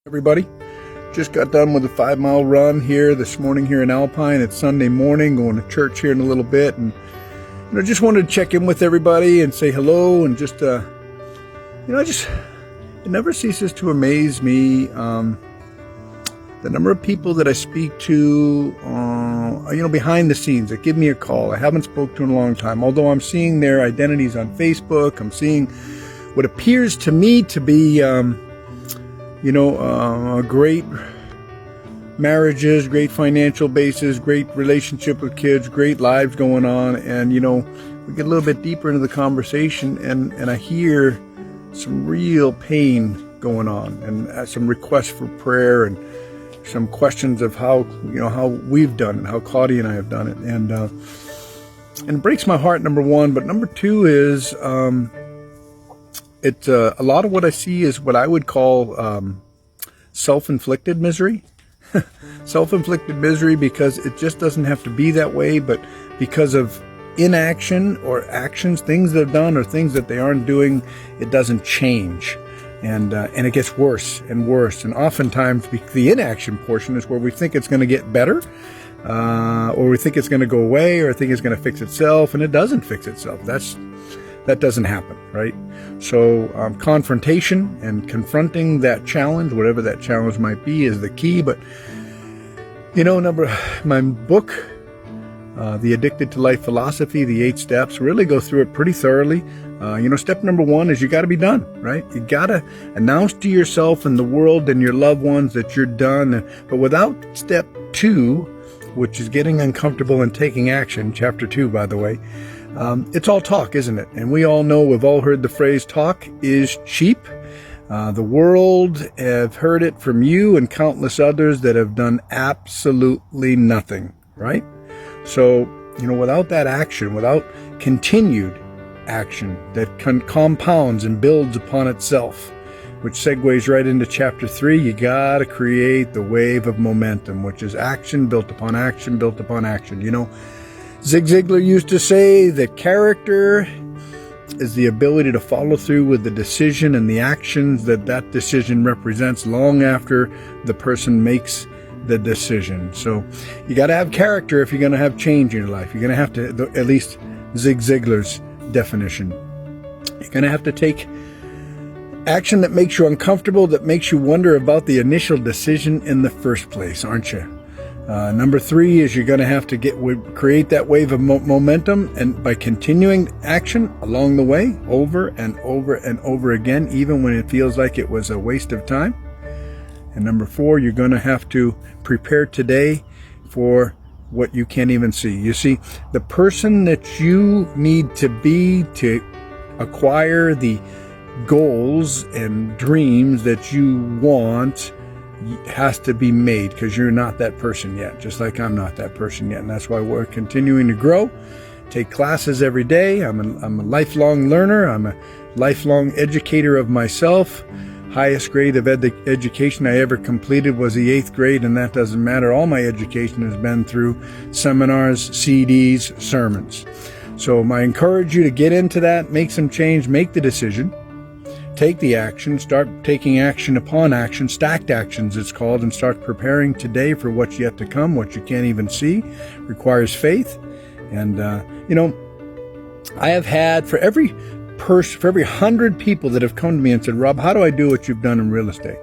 Everybody, just got done with a 5-mile run here this morning here in Alpine. It's Sunday morning, going to church here in a little bit, and just wanted to check in with everybody and say hello, and just it never ceases to amaze me the number of people that I speak to behind the scenes that give me a call I haven't spoke to in a long time. Although I'm seeing their identities on Facebook, I'm seeing what appears to me to be great marriages, great financial bases, great relationship with kids, great lives going on. And, we get a little bit deeper into the conversation and I hear some real pain going on and some requests for prayer and some questions of how we've done it, how Claudia and I have done it. And it breaks my heart, number one. But number two is, it's a lot of what I see is what I would call self-inflicted misery. Self-inflicted misery, because it just doesn't have to be that way, but because of inaction or actions, things they've done or things that they aren't doing, it doesn't change. And it gets worse and worse. And oftentimes the inaction portion is where we think it's going to get better, or we think it's going to go away, or think it's going to fix itself, and it doesn't fix itself. That doesn't happen, right? So confrontation and confronting that challenge, whatever that challenge might be, is the key. But, my book, The Addicted to Life Philosophy, the 8 steps, really go through it pretty thoroughly. Step number 1 is you got to be done, right? You got to announce to yourself and the world and your loved ones that you're done. But without step 2, which is getting uncomfortable and taking action, chapter 2, by the way, it's all talk, isn't it? And we all know, we've all heard the phrase, talk is cheap. The world have heard it from you and countless others that have done absolutely nothing, right? So, without that action, without continued action that compounds and builds upon itself, which segues right into chapter 3, you got to create the wave of momentum, which is action built upon action, built upon action. Zig Ziglar used to say that character is the ability to follow through with the decision and the actions that decision represents long after the person makes the decision. So you got to have character if you're going to have change in your life. You're going to have to, at least Zig Ziglar's definition, you're going to have to take action that makes you uncomfortable, that makes you wonder about the initial decision in the first place, aren't you? Number 3 is you're going to have to create that wave of momentum, and by continuing action along the way, over and over and over again, even when it feels like it was a waste of time. And number 4, you're going to have to prepare today for what you can't even see. You see, the person that you need to be to acquire the goals and dreams that you want has to be made, because you're not that person yet, just like I'm not that person yet. And that's why we're continuing to grow, take classes every day. I'm a lifelong learner. I'm a lifelong educator of myself. Highest grade of education I ever completed was the 8th grade, and that doesn't matter. All my education has been through seminars, CDs, sermons. So I encourage you to get into that, make some change, make the decision, take the action, start taking action upon action, stacked actions it's called, and start preparing today for what's yet to come, what you can't even see. Requires faith. And, I have had, for every 100 people that have come to me and said, Rob, how do I do what you've done in real estate?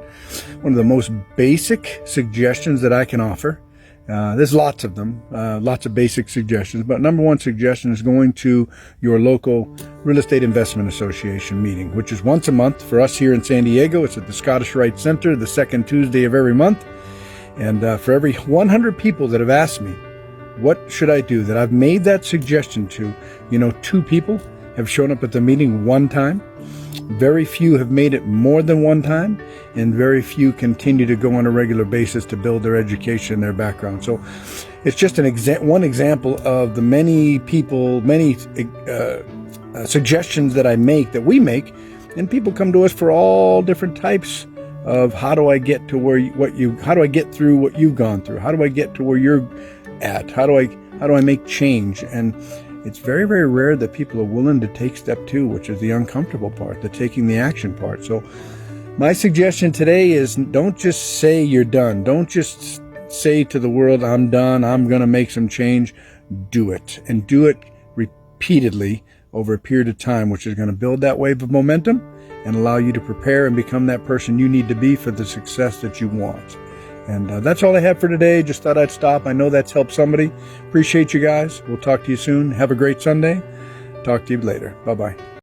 One of the most basic suggestions that I can offer, there's lots of them, lots of basic suggestions, but number 1 suggestion is going to your local Real Estate Investment Association meeting, which is once a month. For us here in San Diego, it's at the Scottish Rite Center, the second Tuesday of every month. And for every 100 people that have asked me, what should I do, that I've made that suggestion to, 2 people have shown up at the meeting one time. Very few have made it more than one time, and very few continue to go on a regular basis to build their education and their background. So it's just one example of the many people, many suggestions that we make, and people come to us for all different types of how do I get to how do I get through what you've gone through? How do I get to where you're at? How do I make change? And it's very, very rare that people are willing to take step 2, which is the uncomfortable part, the taking the action part. So My suggestion today is don't just say you're done. Don't just say to the world, I'm done, I'm going to make some change. Do it, and do it repeatedly over a period of time, which is going to build that wave of momentum and allow you to prepare and become that person you need to be for the success that you want. And that's all I have for today. Just thought I'd stop. I know that's helped somebody. Appreciate you guys. We'll talk to you soon. Have a great Sunday. Talk to you later. Bye-bye.